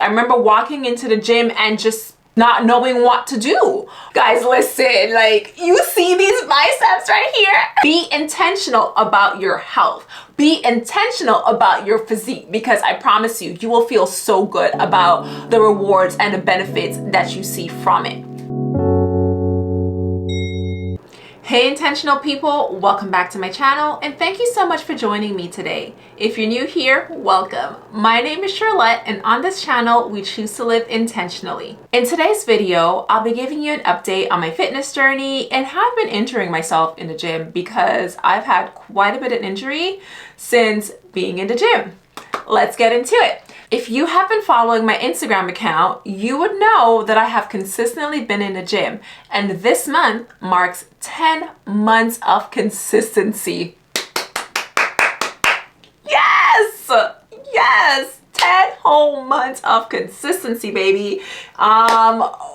I remember walking into the gym and just not knowing what to do. Guys, listen, like, you see these biceps right here? Be intentional about your health. Be intentional about your physique, because I promise you, you will feel so good about the rewards and the benefits that you see from it. Hey intentional people, welcome back to my channel and thank you so much for joining me today. If you're new here, welcome. My name is Charlotte and on this channel we choose to live intentionally. In today's video, I'll be giving you an update on my fitness journey and how I've been injuring myself in the gym, because I've had quite a bit of injury since being in the gym. Let's get into it. If you have been following my Instagram account, you would know that I have consistently been in the gym, and this month marks 10 months of consistency. Yes! Yes! 10 whole months of consistency, baby.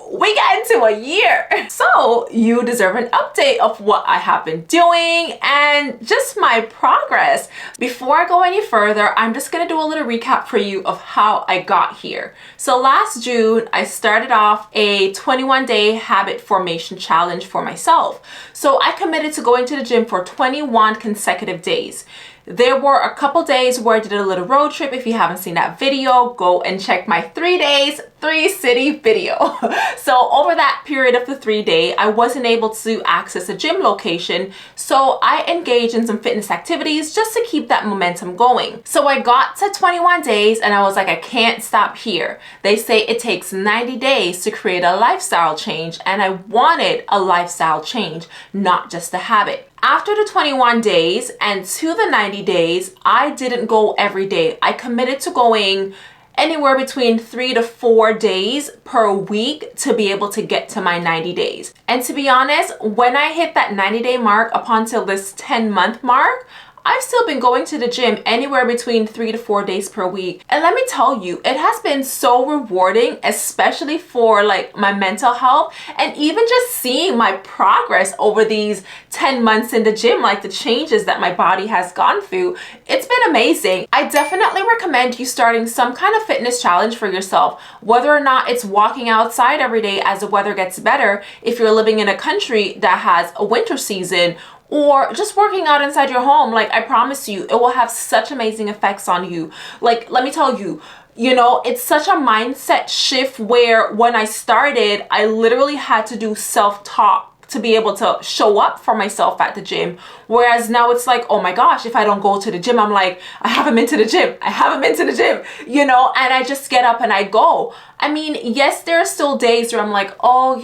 We got into a year. So you deserve an update of what I have been doing and just my progress. Before I go any further, I'm just gonna do a little recap for you of how I got here. So last June, I started off a 21-day habit formation challenge for myself. So I committed to going to the gym for 21 consecutive days. There were a couple days where I did a little road trip. If you haven't seen that video, go and check my 3 days, 3 city video. So over that period of the 3 day, I wasn't able to access a gym location. So I engaged in some fitness activities just to keep that momentum going. So I got to 21 days and I was like, I can't stop here. They say it takes 90 days to create a lifestyle change, and I wanted a lifestyle change, not just a habit. After the 21 days and to the 90 days, I didn't go every day. I committed to going anywhere between 3 to 4 days per week to be able to get to my 90 days. And to be honest, when I hit that 90-day mark up until this 10-month mark, I've still been going to the gym anywhere between 3 to 4 days per week. And let me tell you, it has been so rewarding, especially for like my mental health, and even just seeing my progress over these 10 months in the gym, like the changes that my body has gone through. It's been amazing. I definitely recommend you starting some kind of fitness challenge for yourself, whether or not it's walking outside every day as the weather gets better, if you're living in a country that has a winter season, or just working out inside your home. Like, I promise you, it will have such amazing effects on you. Like, let me tell you, it's such a mindset shift where when I started, I literally had to do self-talk to be able to show up for myself at the gym. Whereas now it's like, oh my gosh, if I don't go to the gym, I'm like, I haven't been to the gym. I haven't been to the gym, and I just get up and I go. I mean, yes, there are still days where I'm like, oh,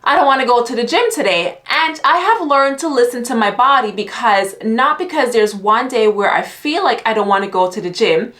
I don't want to go to the gym today. And I have learned to listen to my body, because not because there's one day where I feel like I don't want to go to the gym.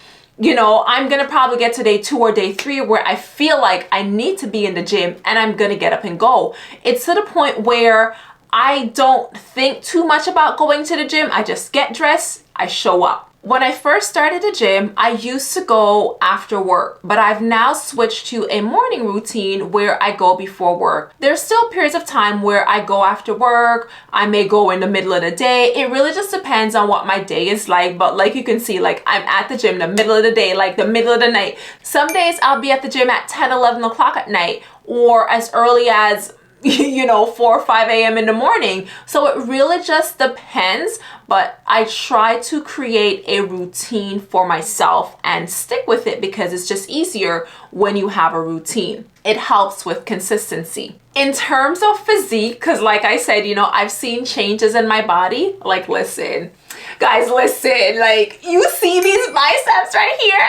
I'm going to probably get to day 2 or day 3 where I feel like I need to be in the gym and I'm going to get up and go. It's to the point where I don't think too much about going to the gym. I just get dressed, I show up. When I first started the gym, I used to go after work, but I've now switched to a morning routine where I go before work. There's still periods of time where I go after work. I may go in the middle of the day. It really just depends on what my day is like. But like you can see, like, I'm at the gym in the middle of the day, like the middle of the night. Some days I'll be at the gym at 10, 11 o'clock at night, or as early as 4 or 5 a.m. in the morning. So it really just depends, but I try to create a routine for myself and stick with it, because it's just easier when you have a routine. It helps with consistency. In terms of physique, because like I said, I've seen changes in my body. Like, listen, guys, listen, like, you see these biceps right here?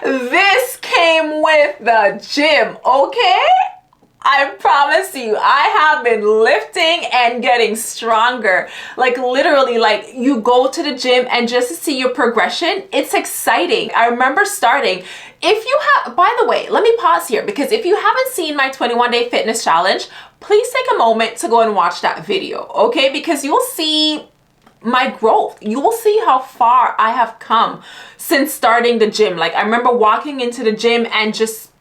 This came with the gym, okay? I promise you, I have been lifting and getting stronger. Like, literally, like, you go to the gym and just to see your progression, it's exciting. I remember starting. If you have, by the way, let me pause here, because if you haven't seen my 21-day fitness challenge, please take a moment to go and watch that video, okay? Because you'll see my growth. You will see how far I have come since starting the gym. Like, I remember walking into the gym and just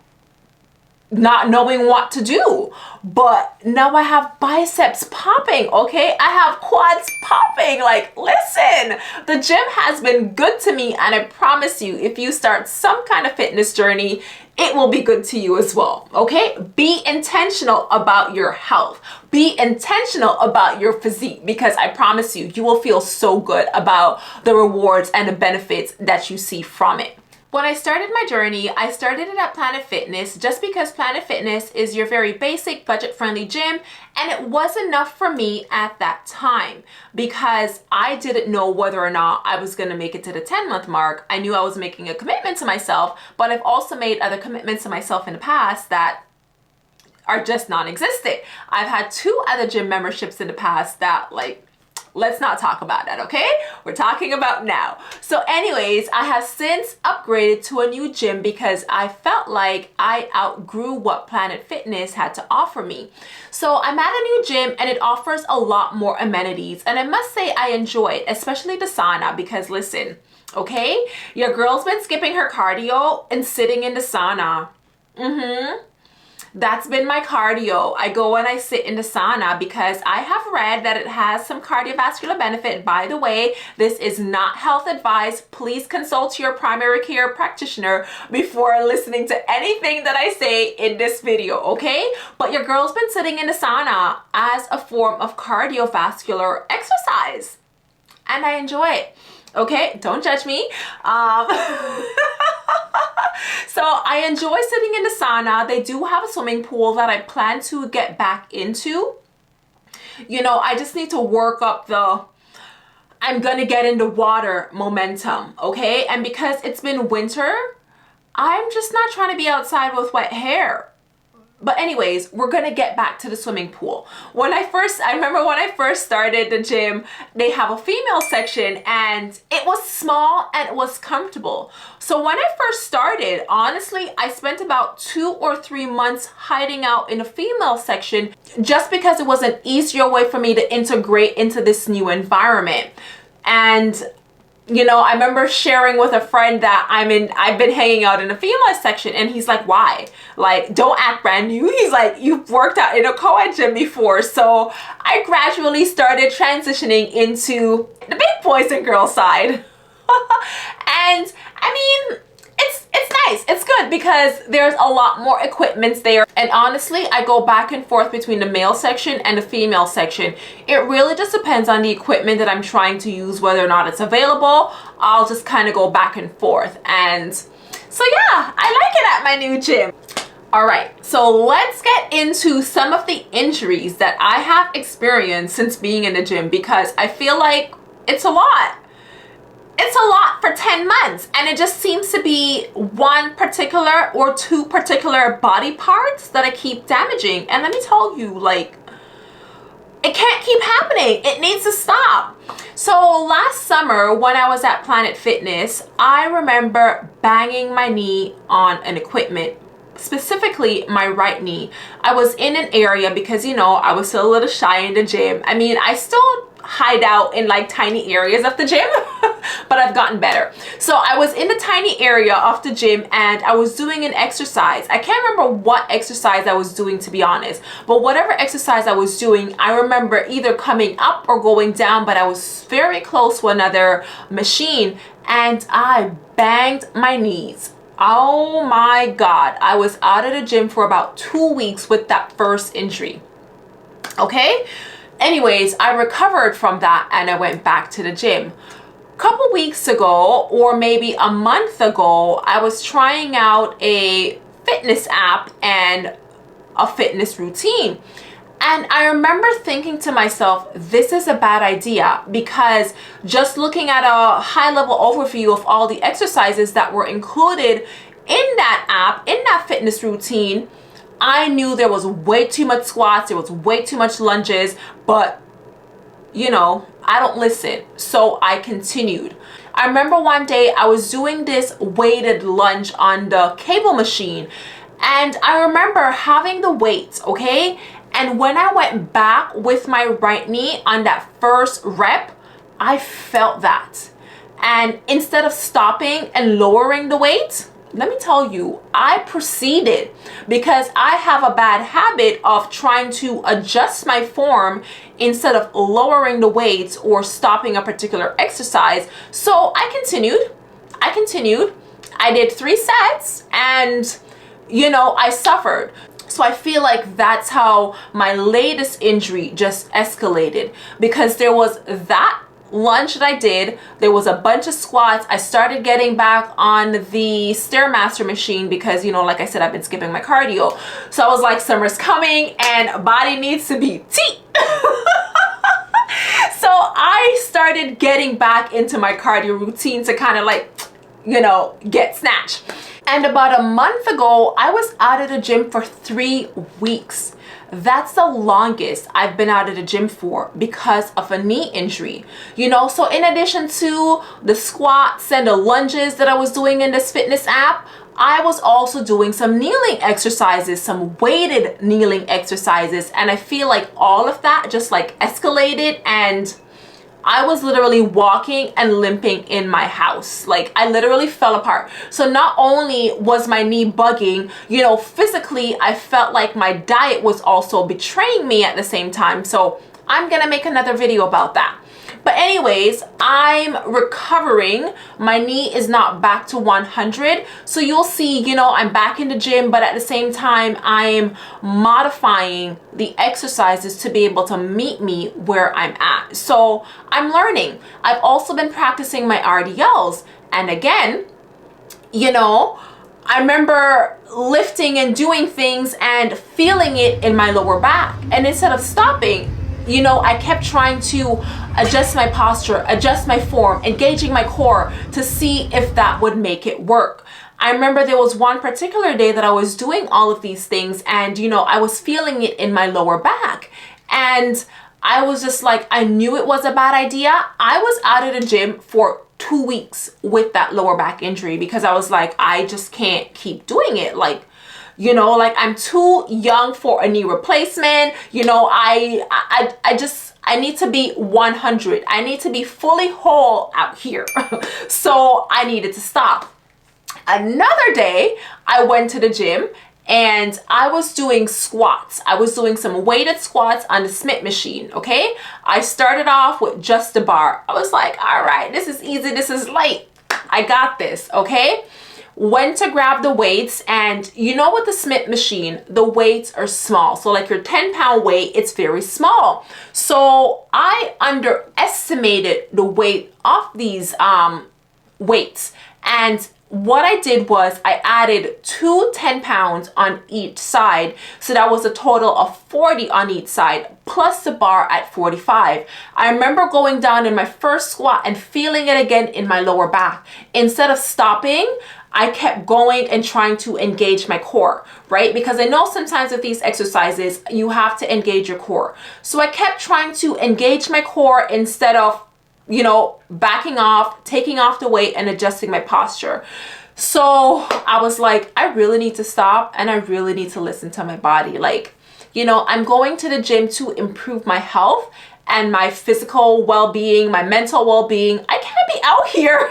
not knowing what to do. But now I have biceps popping, okay? I have quads popping. Like, listen, the gym has been good to me, and I promise you, if you start some kind of fitness journey, it will be good to you as well, okay? Be intentional about your health. Be intentional about your physique, because I promise you, you will feel so good about the rewards and the benefits that you see from it. When I started my journey, I started it at Planet Fitness just because Planet Fitness is your very basic budget-friendly gym, and it was enough for me at that time because I didn't know whether or not I was going to make it to the 10-month mark. I knew I was making a commitment to myself, but I've also made other commitments to myself in the past that are just non-existent. I've had 2 other gym memberships in the past that, like, let's not talk about that, okay? We're talking about now. So anyways, I have since upgraded to a new gym because I felt like I outgrew what Planet Fitness had to offer me. So I'm at a new gym and it offers a lot more amenities. And I must say I enjoy it, especially the sauna, because listen, okay? Your girl's been skipping her cardio and sitting in the sauna. That's been my cardio. I go and I sit in the sauna because I have read that it has some cardiovascular benefit. By the way, this is not health advice. Please consult your primary care practitioner before listening to anything that I say in this video, okay? But your girl's been sitting in the sauna as a form of cardiovascular exercise, and I enjoy it. Okay, don't judge me. So I enjoy sitting in the sauna. They do have a swimming pool that I plan to get back into. You know, I just need to work up the I'm gonna get in the water momentum, okay? And because it's been winter, I'm just not trying to be outside with wet hair. But anyways, we're gonna get back to the swimming pool. I remember when I first started the gym, they have a female section and it was small and it was comfortable. So when I first started, honestly, I spent about 2 or 3 months hiding out in a female section just because it was an easier way for me to integrate into this new environment. And you know, I remember sharing with a friend that I've been hanging out in a female section, and he's like, why? Like, don't act brand new. He's like, you've worked out in a co-ed gym before. So I gradually started transitioning into the big boys and girls side. And I mean, it's nice. It's good because there's a lot more equipments there. And honestly, I go back and forth between the male section and the female section. It really just depends on the equipment that I'm trying to use, whether or not it's available. I'll just kind of go back and forth. And so yeah, I like it at my new gym. All right, so let's get into some of the injuries that I have experienced since being in the gym, because I feel like it's a lot. It's a lot for 10 months, and it just seems to be one particular or 2 particular body parts that I keep damaging. And let me tell you, like, it can't keep happening. It needs to stop. So last summer when I was at Planet Fitness, I remember banging my knee on an equipment, specifically my right knee. I was in an area because, you know, I was still a little shy in the gym. I mean, I still hide out in like tiny areas of the gym, but I've gotten better. So I was in the tiny area of the gym and I was doing an exercise. I can't remember what exercise I was doing, to be honest, but whatever exercise I was doing, I remember either coming up or going down, but I was very close to another machine and I banged my knees. Oh my God. I was out of the gym for about 2 weeks with that first injury. Okay. Anyways, I recovered from that and I went back to the gym. A couple weeks ago, or maybe a month ago, I was trying out a fitness app and a fitness routine. And I remember thinking to myself, this is a bad idea, because just looking at a high-level overview of all the exercises that were included in that app, in that fitness routine, I knew there was way too much squats, there was way too much lunges, but you know, I don't listen. So I continued. I remember one day I was doing this weighted lunge on the cable machine, and I remember having the weights, okay? And when I went back with my right knee on that first rep, I felt that. And instead of stopping and lowering the weight, let me tell you, I proceeded because I have a bad habit of trying to adjust my form instead of lowering the weights or stopping a particular exercise. So I continued. I did 3 sets and, you know, I suffered. So I feel like that's how my latest injury just escalated, because there was that lunge that I did, there was a bunch of squats. I started getting back on the Stairmaster machine because, you know, like I said, I've been skipping my cardio. So I was like, summer's coming and body needs to be tea. So I started getting back into my cardio routine to kind of like, you know, get snatched. And about a month ago, I was out of the gym for 3 weeks. That's the longest I've been out of the gym for because of a knee injury. You know, so in addition to the squats and the lunges that I was doing in this fitness app, I was also doing some kneeling exercises, some weighted kneeling exercises. And I feel like all of that just like escalated, and I was literally walking and limping in my house. Like, I literally fell apart. So not only was my knee bugging, you know, physically, I felt like my diet was also betraying me at the same time. So I'm gonna make another video about that. But anyways, I'm recovering. My knee is not back to 100. So you'll see, you know, I'm back in the gym, but at the same time, I'm modifying the exercises to be able to meet me where I'm at. So I'm learning. I've also been practicing my RDLs. And again, you know, I remember lifting and doing things and feeling it in my lower back. And instead of stopping, you know, I kept trying to adjust my posture, adjust my form, engaging my core to see if that would make it work. I remember there was one particular day that I was doing all of these things and, you know, I was feeling it in my lower back. And I was just like, I knew it was a bad idea. I was out of the gym for 2 weeks with that lower back injury because I was like, I just can't keep doing it. Like, you know, like I'm too young for a knee replacement. You know, I need to be 100. I need to be fully whole out here. So I needed to stop. Another day, I went to the gym and I was doing squats. I was doing some weighted squats on the Smith machine, okay? I started off with just a bar. I was like, all right, this is easy, this is light. I got this, okay? Went to grab the weights, and you know, with the Smith machine, the weights are small. So like your 10-pound weight, it's very small. So I underestimated the weight of these weights. And what I did was I added 2 10-pounds on each side. So that was a total of 40 on each side, plus the bar at 45. I remember going down in my first squat and feeling it again in my lower back. Instead of stopping, I kept going and trying to engage my core, right? Because I know sometimes with these exercises, you have to engage your core. So I kept trying to engage my core instead of, you know, backing off, taking off the weight and adjusting my posture. So I was like, I really need to stop and I really need to listen to my body. Like, you know, I'm going to the gym to improve my health and my physical well-being, my mental well-being. I can't be out here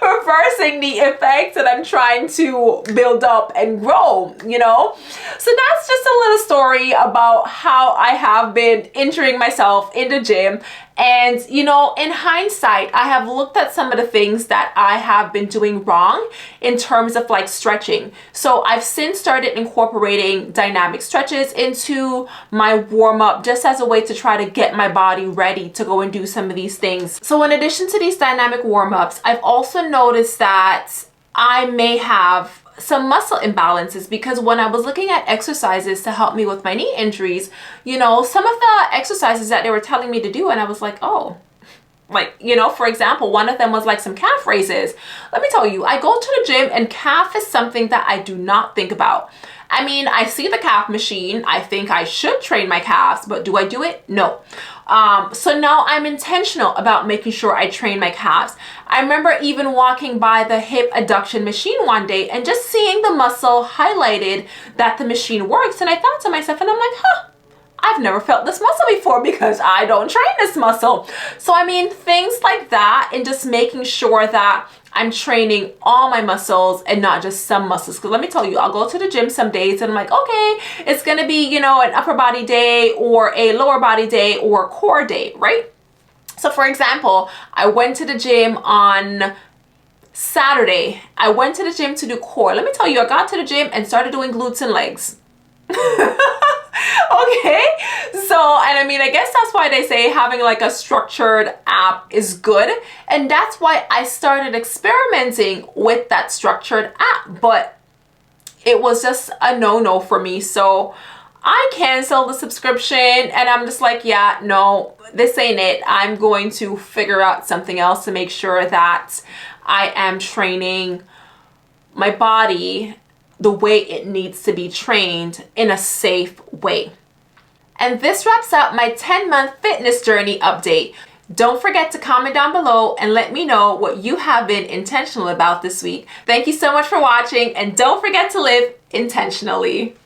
reversing the effects that I'm trying to build up and grow, you know? So that's just a little story about how I have been injuring myself in the gym. And, you know, in hindsight, I have looked at some of the things that I have been doing wrong in terms of like stretching. So I've since started incorporating dynamic stretches into my warm-up just as a way to try to get my body ready to go and do some of these things. So in addition to these dynamic warm-ups, I've also noticed that I may have some muscle imbalances, because when I was looking at exercises to help me with my knee injuries, you know, some of the exercises that they were telling me to do, and I was like, oh, like, you know, for example, one of them was like some calf raises. Let me tell you, I go to the gym and calf is something that I do not think about. I mean, I see the calf machine. I think I should train my calves, but do I do it? No. So now I'm intentional about making sure I train my calves. I remember even walking by the hip adduction machine one day and just seeing the muscle highlighted that the machine works. And I thought to myself, and I'm like, huh, I've never felt this muscle before because I don't train this muscle. So I mean, things like that, and just making sure that I'm training all my muscles and not just some muscles. Because let me tell you, I'll go to the gym some days and I'm like, okay, it's gonna be, you know, an upper body day or a lower body day or a core day, right? So for example, I went to the gym on Saturday. I went to the gym to do core. Let me tell you, I got to the gym and started doing glutes and legs. Okay, so, and I mean, I guess that's why they say having like a structured app is good, and that's why I started experimenting with that structured app, but it was just a no-no for me. So I canceled the subscription, and I'm just like, yeah, no, this ain't it. I'm going to figure out something else to make sure that I am training my body the way it needs to be trained in a safe way. And this wraps up my 10-month fitness journey update. Don't forget to comment down below and let me know what you have been intentional about this week. Thank you so much for watching, and don't forget to live intentionally.